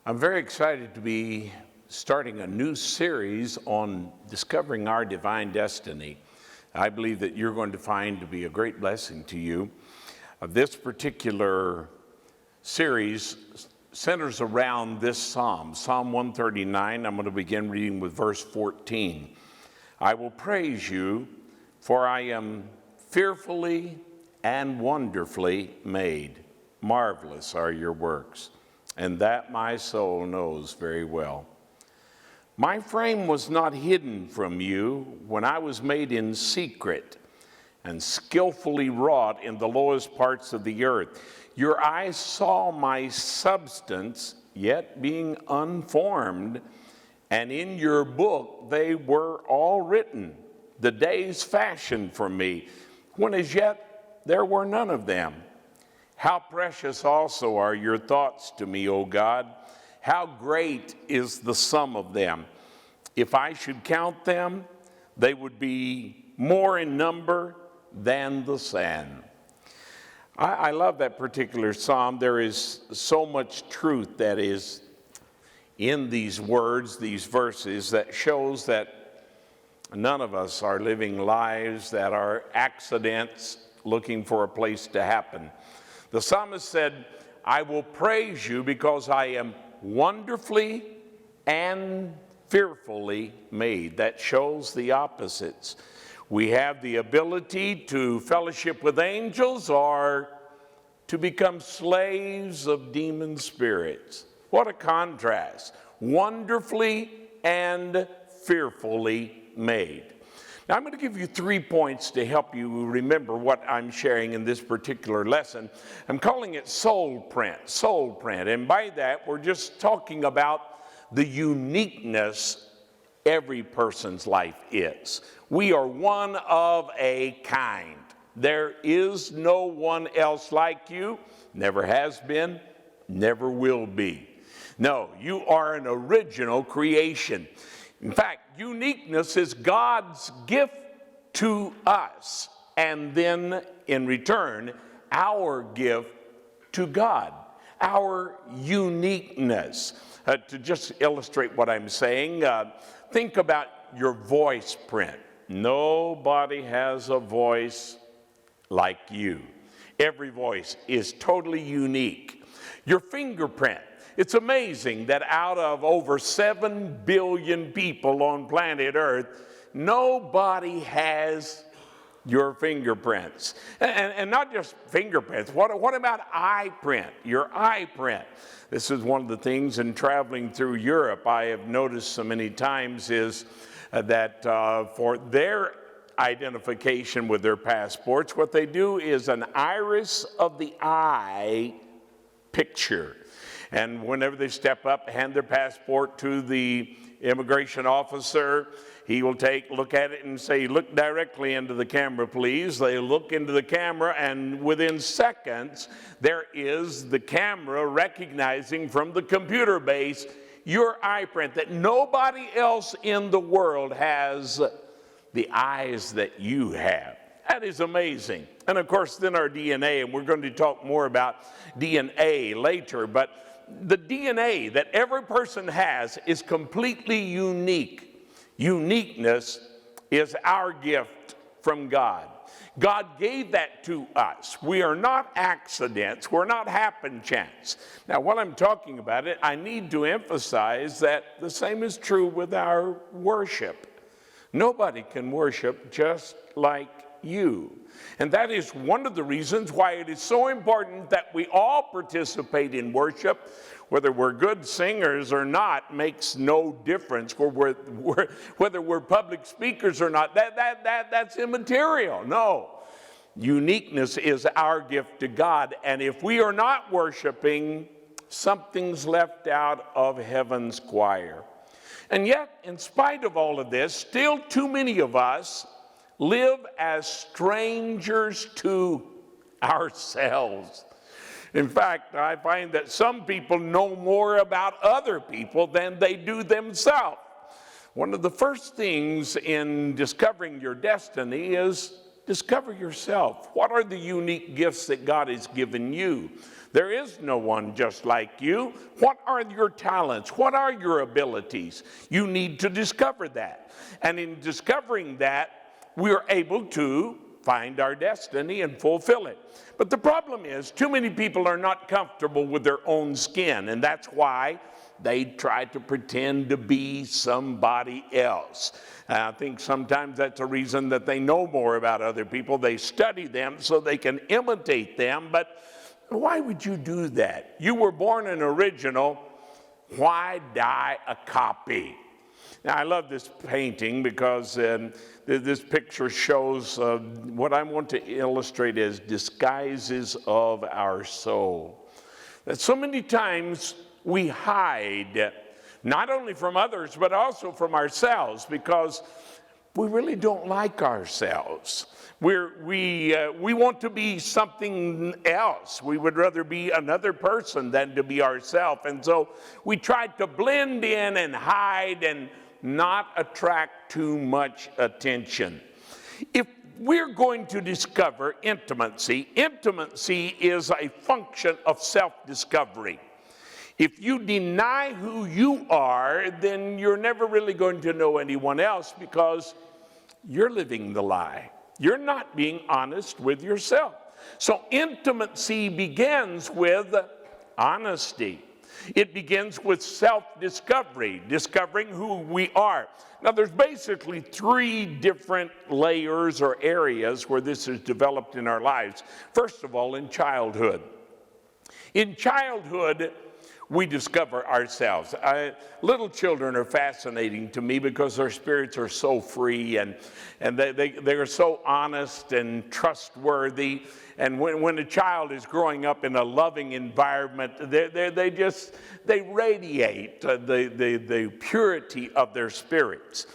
I'm very excited to be starting a new series on discovering our divine destiny. I believe that you're going to find to be a great blessing to you. This particular series centers around this psalm, Psalm 139. I'm going to begin reading with verse 14. I will praise you, for I am fearfully and wonderfully made. Marvelous are your works, and that my soul knows very well. My frame was not hidden from you when I was made in secret and skillfully wrought in the lowest parts of the earth. Your eyes saw my substance, yet being unformed, and in your book they were all written, the days fashioned for me, when as yet there were none of them. How precious also are your thoughts to me, O God. How great is the sum of them. If I should count them, they would be more in number than the sand. I love that particular psalm. There is so much truth that is in these words, these verses, that shows that none of us are living lives that are accidents looking for a place to happen. The psalmist said, I will praise you because I am wonderfully and fearfully made. That shows the opposites. We have the ability to fellowship with angels or to become slaves of demon spirits. What a contrast. Wonderfully and fearfully made. Now, I'm going to give you 3 points to help you remember what I'm sharing in this particular lesson. I'm calling it soul print, and by that, we're just talking about the uniqueness every person's life is. We are one of a kind. There is no one else like you, never has been, never will be. No, you are an original creation. In fact, uniqueness is God's gift to us, and then in return, our gift to God, our uniqueness. To just illustrate what I'm saying, think about your voice print. Nobody has a voice like you. Every voice is totally unique. Your fingerprint. It's amazing that out of over 7 billion people on planet Earth, nobody has your fingerprints. And not just fingerprints. What about eye print? Your eye print. This is one of the things in traveling through Europe I have noticed so many times is that for their identification with their passports, what they do is an iris of the eye picture. And whenever they step up, hand their passport to the immigration officer, he will look at it and say, look directly into the camera, please. They look into the camera, and within seconds, there is the camera recognizing from the computer base your eye print, that nobody else in the world has the eyes that you have. That is amazing. And of course, then our DNA, and we're going to talk more about DNA later, but the DNA that every person has is completely unique. Uniqueness is our gift from God. God gave that to us. We are not accidents. We're not happen chance. Now, while I'm talking about it, I need to emphasize that the same is true with our worship. Nobody can worship just like you. And that is one of the reasons why it is so important that we all participate in worship. Whether we're good singers or not makes no difference. Whether we're public speakers or not, that's immaterial. No. Uniqueness is our gift to God. And if we are not worshiping, something's left out of heaven's choir. And yet, in spite of all of this, still too many of us live as strangers to ourselves. In fact, I find that some people know more about other people than they do themselves. One of the first things in discovering your destiny is discover yourself. What are the unique gifts that God has given you? There is no one just like you. What are your talents? What are your abilities? You need to discover that. And in discovering that, we're able to find our destiny and fulfill it. But the problem is, too many people are not comfortable with their own skin, and that's why they try to pretend to be somebody else. I think sometimes that's a reason that they know more about other people. They study them so they can imitate them, but why would you do that? You were born an original. Why die a copy? Now, I love this painting because this picture shows what I want to illustrate as disguises of our soul. That so many times we hide, not only from others, but also from ourselves, because we really don't like ourselves. We want to be something else. We would rather be another person than to be ourselves. And so we try to blend in and hide and not attract too much attention. If we're going to discover intimacy, intimacy is a function of self-discovery. If you deny who you are, then you're never really going to know anyone else because you're living the lie. You're not being honest with yourself. So intimacy begins with honesty. It begins with self-discovery, discovering who we are. Now, there's basically three different layers or areas where this is developed in our lives. First of all, in childhood. In childhood, we discover ourselves. Little children are fascinating to me because their spirits are so free and they are so honest and trustworthy. And when a child is growing up in a loving environment, they radiate the purity of their spirits.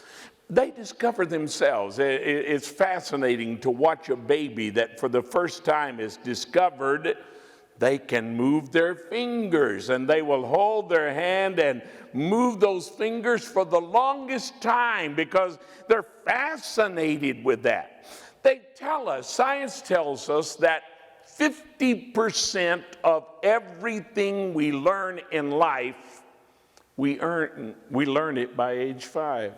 They discover themselves. It's fascinating to watch a baby that for the first time is discovered. They can move their fingers, and they will hold their hand and move those fingers for the longest time because they're fascinated with that. They tell us, science tells us that 50% of everything we learn in life, we learn it by age 5.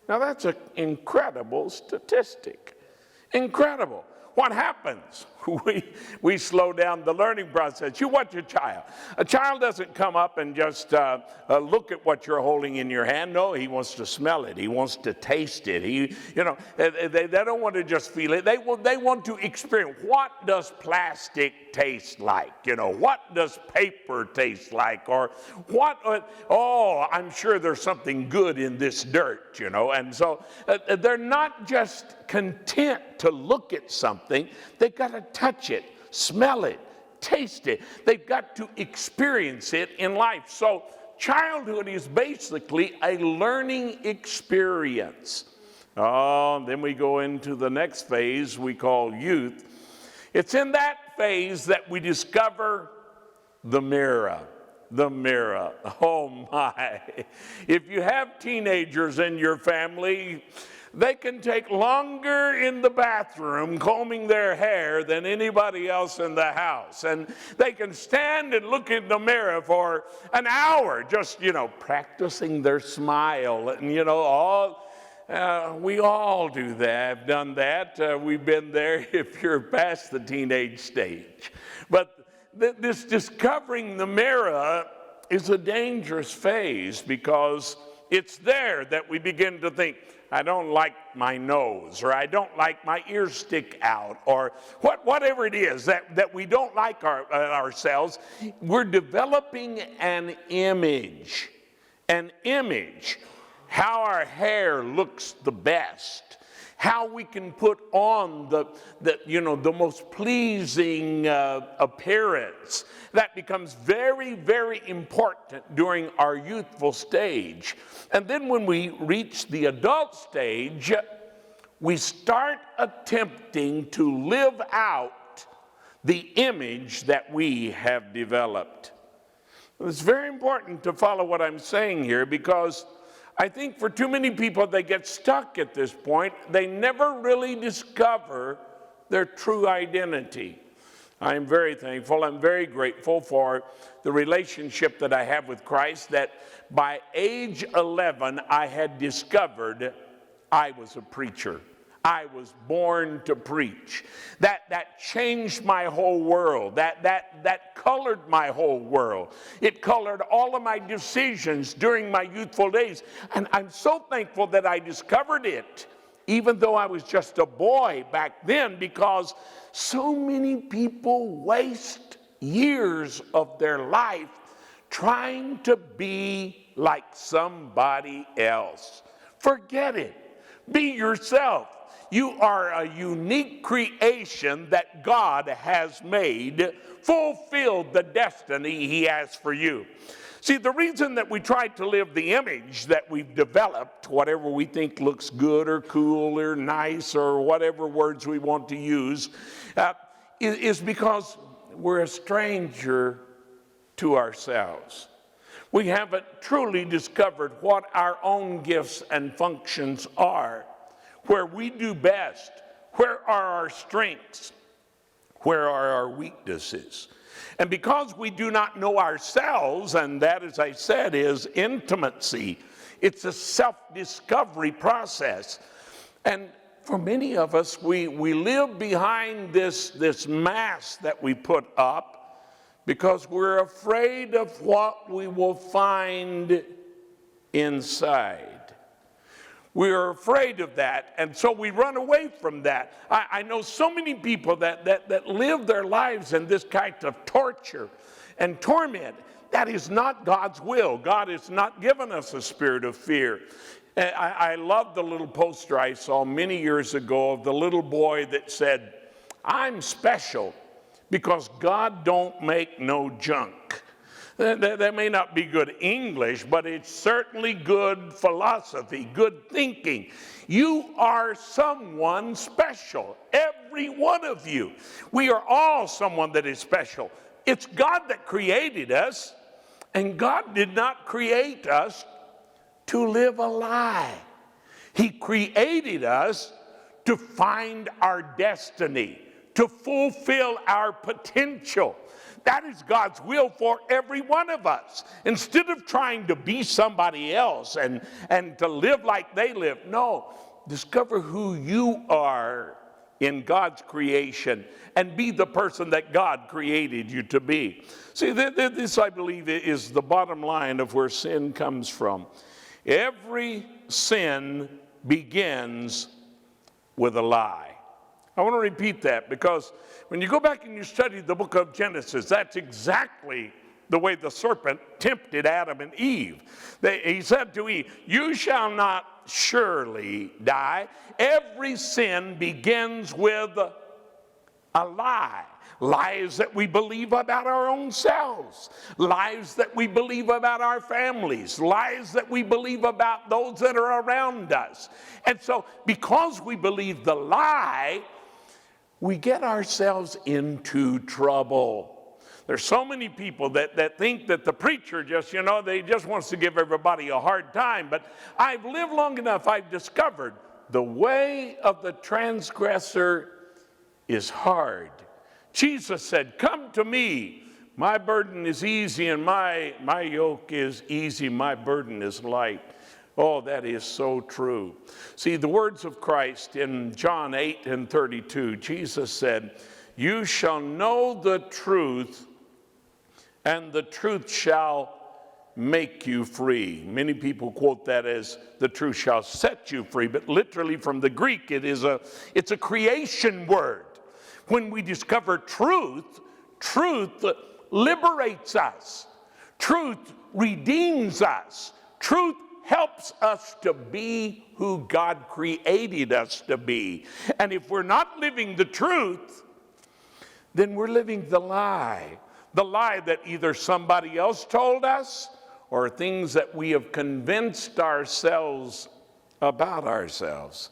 Now that's an incredible statistic. Incredible. What happens? We slow down the learning process. You watch a child. A child doesn't come up and just look at what you're holding in your hand. No, he wants to smell it. He wants to taste it. They don't want to just feel it. They want to experience. What does plastic taste like? What does paper taste like? Or what? I'm sure there's something good in this dirt. And so they're not just content to look at something. They've got to touch it, smell it, taste it. They've got to experience it in life. So childhood is basically a learning experience. Then we go into the next phase we call youth. It's in that phase that we discover the mirror. The mirror. Oh my. If you have teenagers in your family, they can take longer in the bathroom combing their hair than anybody else in the house. And they can stand and look in the mirror for an hour just, practicing their smile. And, we all do that. I've done that. We've been there if you're past the teenage stage. But this discovering the mirror is a dangerous phase because it's there that we begin to think, I don't like my nose, or I don't like my ears stick out, or whatever it is that we don't like ourselves. We're developing an image, how our hair looks the best, how we can put on the most pleasing appearance. That becomes very, very important during our youthful stage. And then when we reach the adult stage, we start attempting to live out the image that we have developed. It's very important to follow what I'm saying here because I think for too many people, they get stuck at this point. They never really discover their true identity. I am very thankful. I'm very grateful for the relationship that I have with Christ, that by age 11, I had discovered I was a preacher. I was born to preach. That changed my whole world. That colored my whole world. It colored all of my decisions during my youthful days. And I'm so thankful that I discovered it, even though I was just a boy back then, because so many people waste years of their life trying to be like somebody else. Forget it. Be yourself. You are a unique creation that God has made. Fulfill the destiny He has for you. See, the reason that we try to live the image that we've developed, whatever we think looks good or cool or nice or whatever words we want to use, is because we're a stranger to ourselves. We haven't truly discovered what our own gifts and functions are, where we do best, where are our strengths, where are our weaknesses. And because we do not know ourselves, and that, as I said, is intimacy, it's a self-discovery process. And for many of us, we live behind this mask that we put up because we're afraid of what we will find inside. We are afraid of that, and so we run away from that. I know so many people that live their lives in this kind of torture and torment. That is not God's will. God has not given us a spirit of fear. I love the little poster I saw many years ago of the little boy that said, "I'm special because God don't make no junk." That may not be good English, but it's certainly good philosophy, good thinking. You are someone special, every one of you. We are all someone that is special. It's God that created us, and God did not create us to live a lie. He created us to find our destiny, to fulfill our potential. That is God's will for every one of us. Instead of trying to be somebody else and to live like they live, no, discover who you are in God's creation and be the person that God created you to be. See, this, I believe, is the bottom line of where sin comes from. Every sin begins with a lie. I want to repeat that because when you go back and you study the book of Genesis, that's exactly the way the serpent tempted Adam and Eve. He said to Eve, "You shall not surely die." Every sin begins with a lie. Lies that we believe about our own selves, lies that we believe about our families, lies that we believe about those that are around us. And so because we believe the lie, we get ourselves into trouble. There's so many people that think that the preacher they just wants to give everybody a hard time. But I've lived long enough, I've discovered the way of the transgressor is hard. Jesus said, "Come to me. My burden is easy and my yoke is easy. My burden is light." Oh, that is so true. See, the words of Christ in John 8:32, Jesus said, "You shall know the truth, and the truth shall make you free." Many people quote that as "the truth shall set you free," but literally from the Greek, it's a creation word. When we discover truth, truth liberates us. Truth redeems us. Truth helps us to be who God created us to be. And if we're not living the truth, then we're living the lie. The lie that either somebody else told us or things that we have convinced ourselves about ourselves.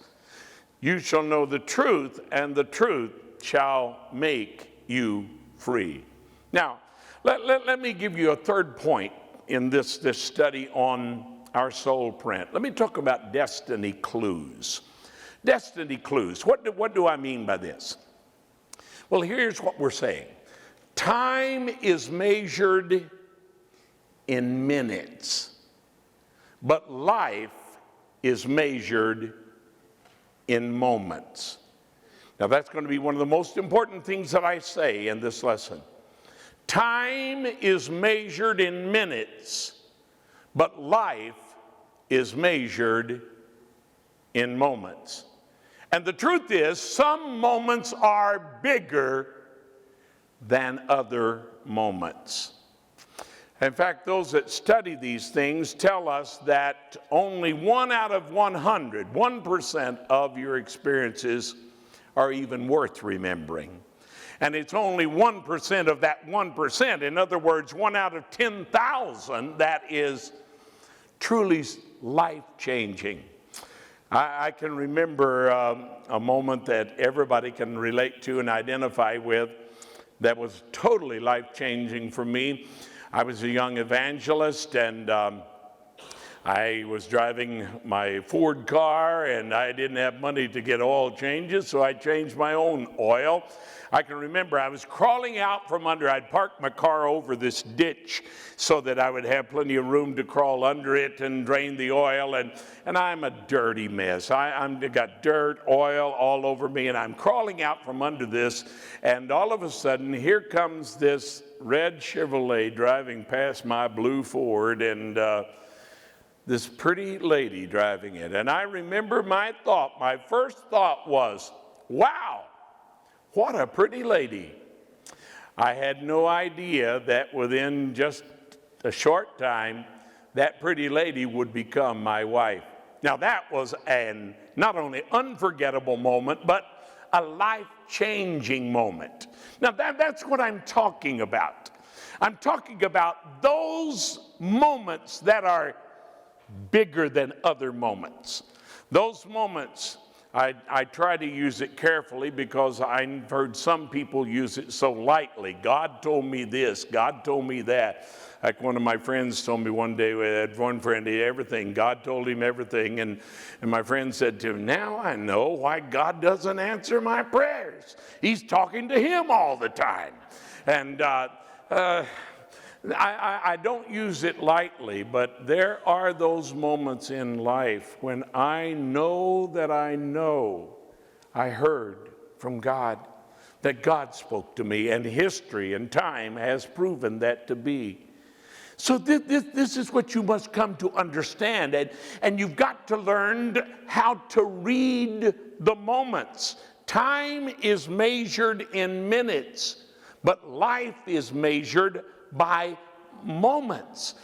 You shall know the truth, and the truth shall make you free. Now, let me give you a third point in this study on our soul print. Let me talk about destiny clues. Destiny clues. What do I mean by this? Well, here's what we're saying. Time is measured in minutes, but life is measured in moments. Now, that's going to be one of the most important things that I say in this lesson. Time is measured in minutes, but life is measured in moments. And the truth is, some moments are bigger than other moments. In fact, those that study these things tell us that only 1 out of 100, 1% of your experiences are even worth remembering. And it's only 1% of that 1%. In other words, 1 out of 10,000 that is truly life-changing. I can remember a moment that everybody can relate to and identify with that was totally life-changing for me. I was a young evangelist, and I was driving my Ford car, and I didn't have money to get oil changes, so I changed my own oil. I can remember I was crawling out from under. I'd parked my car over this ditch so that I would have plenty of room to crawl under it and drain the oil, and I'm a dirty mess. I got dirt, oil all over me, and I'm crawling out from under this, and all of a sudden, here comes this red Chevrolet driving past my blue Ford, and this pretty lady driving it. And I remember my first thought was, wow, what a pretty lady. I had no idea that within just a short time, that pretty lady would become my wife. Now that was an not only unforgettable moment, but a life-changing moment. Now that's what I'm talking about. I'm talking about those moments that are bigger than other moments. Those moments, I try to use it carefully because I've heard some people use it so lightly. God told me this, God told me that. Like one of my friends told me one day, we had one friend, he had everything. God told him everything. And my friend said to him, now I know why God doesn't answer my prayers. He's talking to him all the time. And I don't use it lightly, but there are those moments in life when I know that I know I heard from God, that God spoke to me, and history and time has proven that to be. So this is what you must come to understand, and you've got to learn how to read the moments. Time is measured in minutes, but life is measured by moments.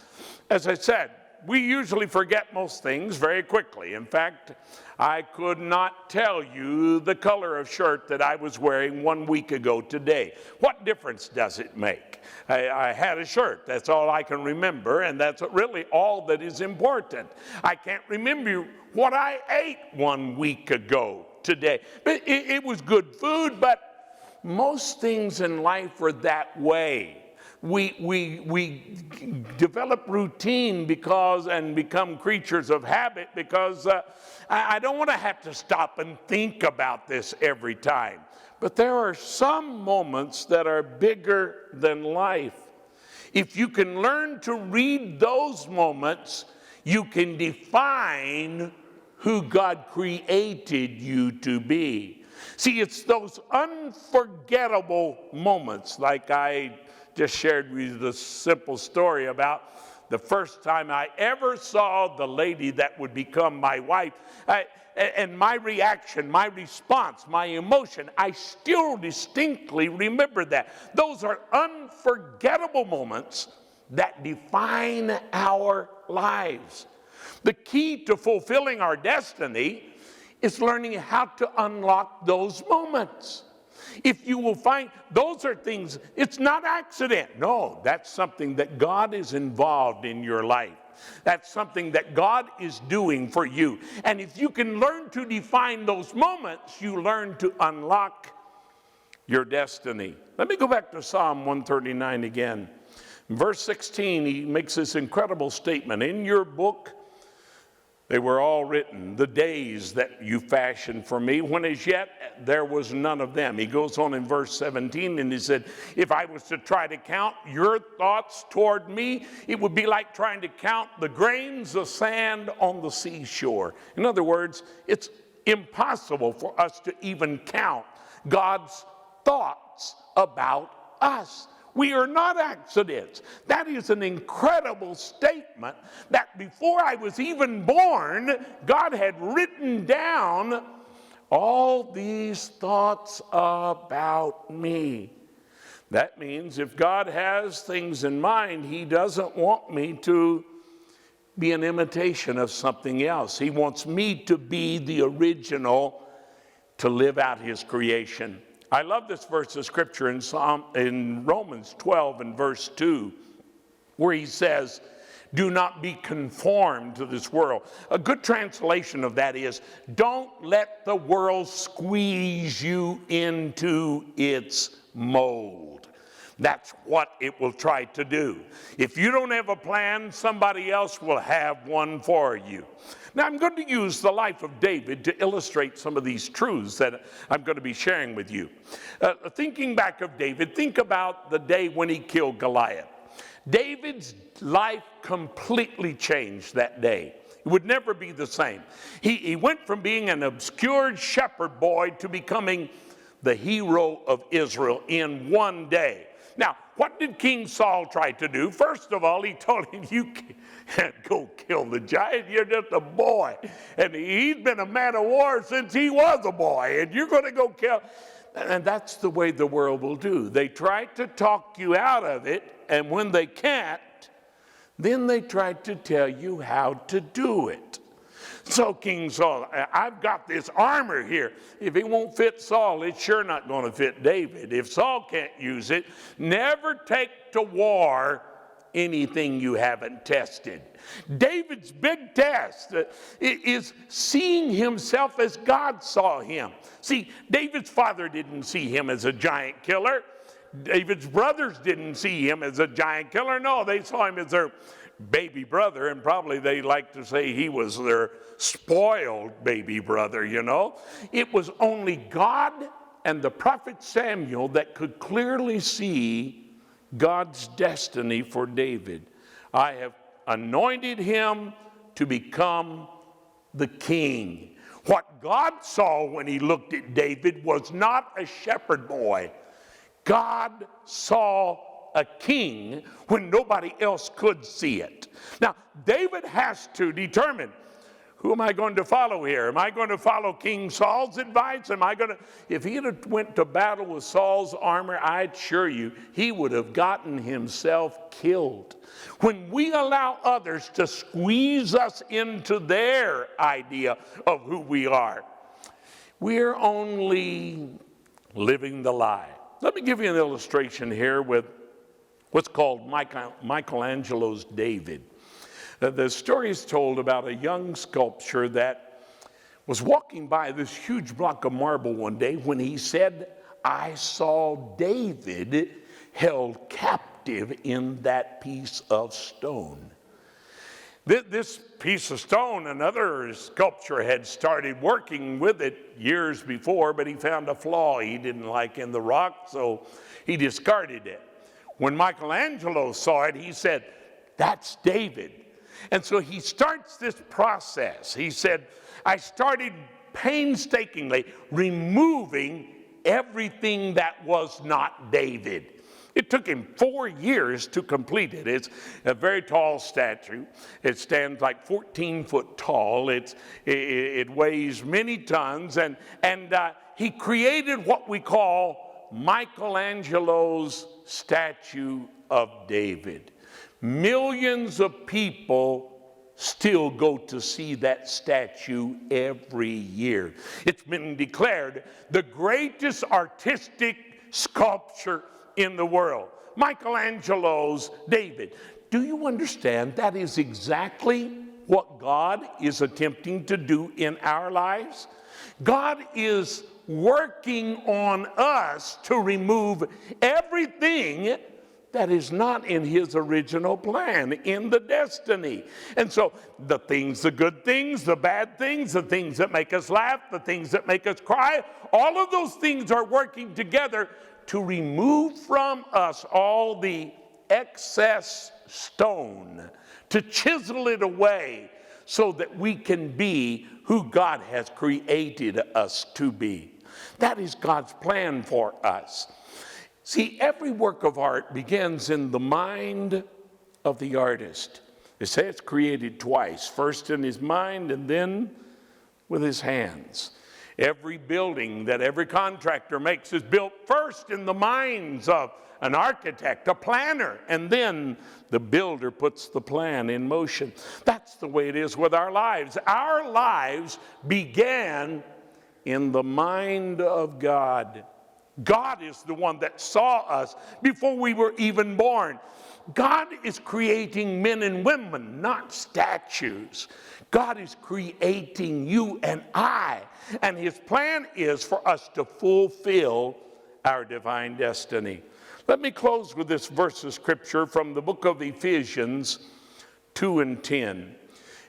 As I said, we usually forget most things very quickly. In fact, I could not tell you the color of shirt that I was wearing 1 week ago today. What difference does it make? I had a shirt, that's all I can remember, and that's really all that is important. I can't remember what I ate 1 week ago today. But it was good food, but most things in life are that way. We develop routine and become creatures of habit because I don't want to have to stop and think about this every time. But there are some moments that are bigger than life. If you can learn to read those moments, you can define who God created you to be. See, it's those unforgettable moments, like I just shared with you the simple story about the first time I ever saw the lady that would become my wife. And my reaction, my response, my emotion, I still distinctly remember that. Those are unforgettable moments that define our lives. The key to fulfilling our destiny is learning how to unlock those moments. If you will find, those are things, it's not accident. No, that's something that God is involved in your life. That's something that God is doing for you. And if you can learn to define those moments, you learn to unlock your destiny. Let me go back to Psalm 139 again. In verse 16, he makes this incredible statement. In your book They were all written, the days that you fashioned for me, when as yet there was none of them. He goes on in verse 17 and he said, if I was to try to count your thoughts toward me, it would be like trying to count the grains of sand on the seashore. In other words, it's impossible for us to even count God's thoughts about us. We are not accidents. That is an incredible statement that before I was even born, God had written down all these thoughts about me. That means if God has things in mind, He doesn't want me to be an imitation of something else. He wants me to be the original, to live out His creation. I love this verse of scripture in Romans 12 and verse 2, where he says, do not be conformed to this world. A good translation of that is, don't let the world squeeze you into its mold. That's what it will try to do. If you don't have a plan, somebody else will have one for you. Now, I'm going to use the life of David to illustrate some of these truths that I'm going to be sharing with you. Thinking back of David, think about the day when he killed Goliath. David's life completely changed that day. It would never be the same. He went from being an obscure shepherd boy to becoming the hero of Israel in one day. Now, what did King Saul try to do? First of all, he told him, you can't go kill the giant. You're just a boy. And he's been a man of war since he was a boy. And you're going to go kill. And that's the way the world will do. They try to talk you out of it. And when they can't, then they try to tell you how to do it. So King Saul, I've got this armor here. If it won't fit Saul, it's sure not going to fit David. If Saul can't use it, never take to war anything you haven't tested. David's big test is seeing himself as God saw him. See, David's father didn't see him as a giant killer. David's brothers didn't see him as a giant killer. No, they saw him as their baby brother, and probably they like to say he was their spoiled baby brother, you know. It was only God and the prophet Samuel that could clearly see God's destiny for David. I have anointed him to become the king. What God saw when he looked at David was not a shepherd boy. God saw a king when nobody else could see it. Now, David has to determine, who am I going to follow here? Am I going to follow King Saul's advice? If he had went to battle with Saul's armor, I assure you, he would have gotten himself killed. When we allow others to squeeze us into their idea of who we are, we're only living the lie. Let me give you an illustration here with what's called Michelangelo's David. The story is told about a young sculptor that was walking by this huge block of marble one day when he said, I saw David held captive in that piece of stone. This piece of stone, another sculptor had started working with it years before, but he found a flaw he didn't like in the rock, so he discarded it. When Michelangelo saw it, he said, that's David. And so he starts this process. He said, I started painstakingly removing everything that was not David. It took him 4 years to complete it. It's a very tall statue. It stands like 14 foot tall. It weighs many tons. And he created what we call Michelangelo's statue of David. Millions of people still go to see that statue every year. It's been declared the greatest artistic sculpture in the world. Michelangelo's David. Do you understand that is exactly what God is attempting to do in our lives? God is working on us to remove everything that is not in his original plan, in the destiny. And so the things, the good things, the bad things, the things that make us laugh, the things that make us cry, all of those things are working together to remove from us all the excess stone, to chisel it away so that we can be who God has created us to be. That is God's plan for us. See, every work of art begins in the mind of the artist. They say it's created twice, first in his mind and then with his hands. Every building that every contractor makes is built first in the minds of an architect, a planner, and then the builder puts the plan in motion. That's the way it is with our lives. Our lives began in the mind of God. God is the one that saw us before we were even born. God is creating men and women, not statues. God is creating you and I, and his plan is for us to fulfill our divine destiny. Let me close with this verse of scripture from the book of Ephesians 2:10.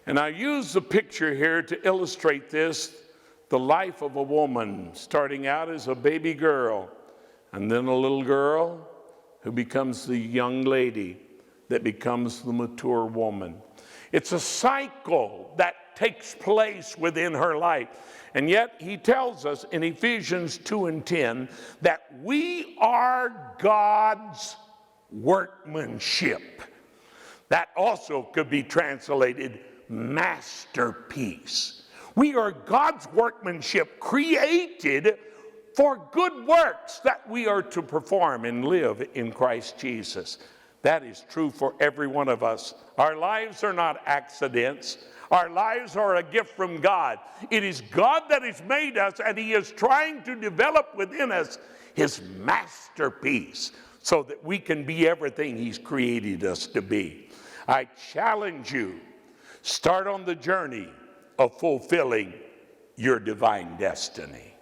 And I use the picture here to illustrate this, the life of a woman starting out as a baby girl and then a little girl who becomes the young lady that becomes the mature woman. It's a cycle that takes place within her life. And yet he tells us in Ephesians 2:10 that we are God's workmanship. That also could be translated masterpiece. We are God's workmanship, created for good works that we are to perform and live in Christ Jesus. That is true for every one of us. Our lives are not accidents. Our lives are a gift from God. It is God that has made us, and he is trying to develop within us his masterpiece so that we can be everything he's created us to be. I challenge you, start on the journey of fulfilling your divine destiny.